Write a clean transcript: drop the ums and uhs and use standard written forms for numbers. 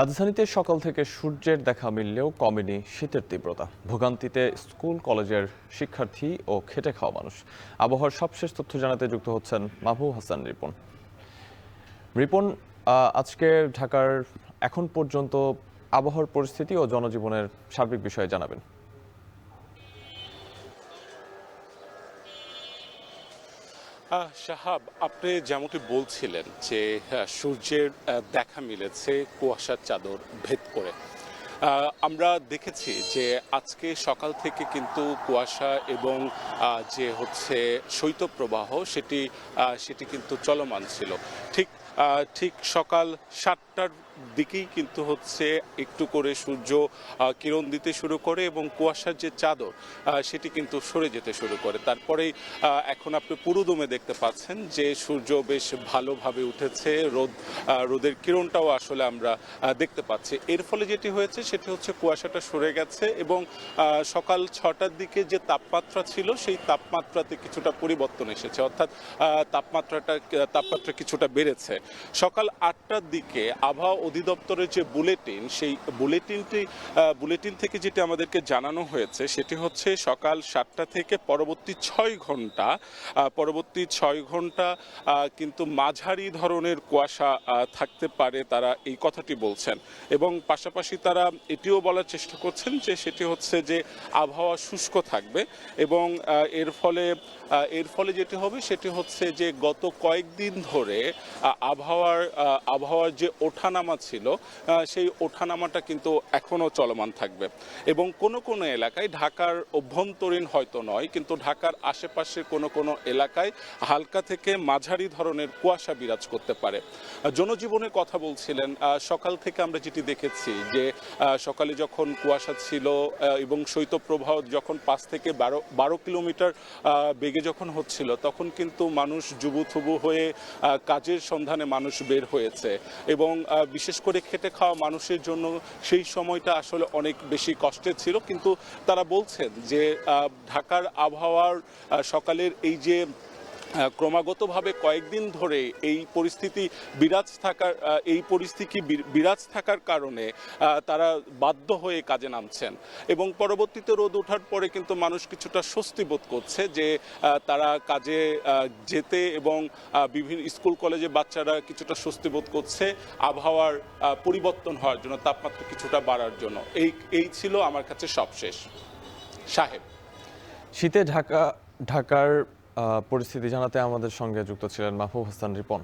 রাজধানীতে সকাল থেকে সূর্যের দেখা মিললেও কমেনি শীতের তীব্রতা। ভোগান্তিতে স্কুল কলেজের শিক্ষার্থী ও খেটে খাওয়া মানুষ। আবহাওয়ার সবশেষ তথ্য জানাতে যুক্ত হচ্ছেন মাহবুব হাসান রিপন। রিপন, আজকে ঢাকার এখন পর্যন্ত আবহাওয়ার পরিস্থিতি ও জনজীবনের সার্বিক বিষয়ে জানাবেন। শাহাব, আপনি যেমনটি বলছিলেন যে সূর্যের দেখা মিলেছে কুয়াশার চাদর ভেদ করে। আমরা দেখেছি যে আজকে সকাল থেকে কিন্তু কুয়াশা এবং যে হচ্ছে শৈত্যপ্রবাহ সেটি কিন্তু চলমান ছিল। ঠিক ঠিক সকাল 7টার দিকেই কিন্তু হচ্ছে একটু করে সূর্য কিরণ দিতে শুরু করে এবং কুয়াশার যে চাদর সেটি কিন্তু সরে যেতে শুরু করে। তারপরেই এখন আপনি পুরোদমে দেখতে পাচ্ছেন যে সূর্য বেশ ভালোভাবে উঠেছে, রোদের কিরণটাও আসলে আমরা দেখতে পাচ্ছি। এর ফলে যেটি হয়েছে সেটি হচ্ছে কুয়াশাটা সরে গেছে এবং সকাল 6টার দিকে যে তাপমাত্রা ছিল সেই তাপমাত্রাতে কিছুটা পরিবর্তন এসেছে, অর্থাৎ তাপমাত্রা কিছুটা বেড়েছে। সকাল 8টার দিকে আবহাওয়া অধিদপ্তরের যে বুলেটিন, সেই বুলেটিন থেকে যেটি আমাদেরকে জানানো হয়েছে সেটি হচ্ছে সকাল 7টা থেকে পরবর্তী 6 ঘন্টা কিন্তু মাঝারি ধরনের কুয়াশা থাকতে পারে, তারা এই কথাটি বলছেন। এবং পাশাপাশি তারা এটিও বলার চেষ্টা করছেন যে সেটি হচ্ছে যে আবহাওয়া শুষ্ক থাকবে এবং এর ফলে যেটি হবে সেটি হচ্ছে যে গত কয়েকদিন ধরে আবহাওয়ার যে ওঠানামা ছিল সেই ওঠানামাটা কিন্তু এখনো চলমান থাকবে এবং কোনো এলাকায়, ঢাকার অভ্যন্তরীণ হয়তো নয় কিন্তু ঢাকার আশেপাশে কোনো এলাকায় হালকা থেকে মাঝারি ধরনের কুয়াশা বিরাজ করতে পারে। জনজীবনের কথা বলছিলেন, সকাল থেকে আমরা যেটি দেখেছি যে সকালে যখন কুয়াশা ছিল এবং শৈত্যপ্রবাহ যখন 5 থেকে 12 কিলোমিটার বেগে যখন হচ্ছিল তখন কিন্তু মানুষ জুবুথুবু হয়ে কাজের সন্ধানে মানুষ বের হয়েছে এবং বিশেষ করে খেটে খাওয়া মানুষের জন্য সেই সময়টা আসলে অনেক বেশি কষ্টের ছিল। কিন্তু তারা বলছেন যে ঢাকার আবহাওয়ার সকালের এই যে ক্রমাগতভাবে কয়েকদিন ধরে এই পরিস্থিতি বিরাজ থাকার কারণে তারা বাধ্য হয়ে কাজে নামছেন এবং পরবর্তীতে রোদ ওঠার পরে কিন্তু মানুষ কিছুটা স্বস্তি বোধ করছে যে তারা কাজে যেতে এবং বিভিন্ন স্কুল কলেজে বাচ্চারা কিছুটা স্বস্তি বোধ করছে আবহাওয়ার পরিবর্তন হওয়ার জন্য, তাপমাত্রা কিছুটা বাড়ার জন্য। এই ছিল আমার কাছে সবশেষ। সাহেব, শীতে ঢাকার পরিস্থিতি জানাতে আমাদের সঙ্গে যুক্ত ছিলেন মাহবুব হাসান রিপন।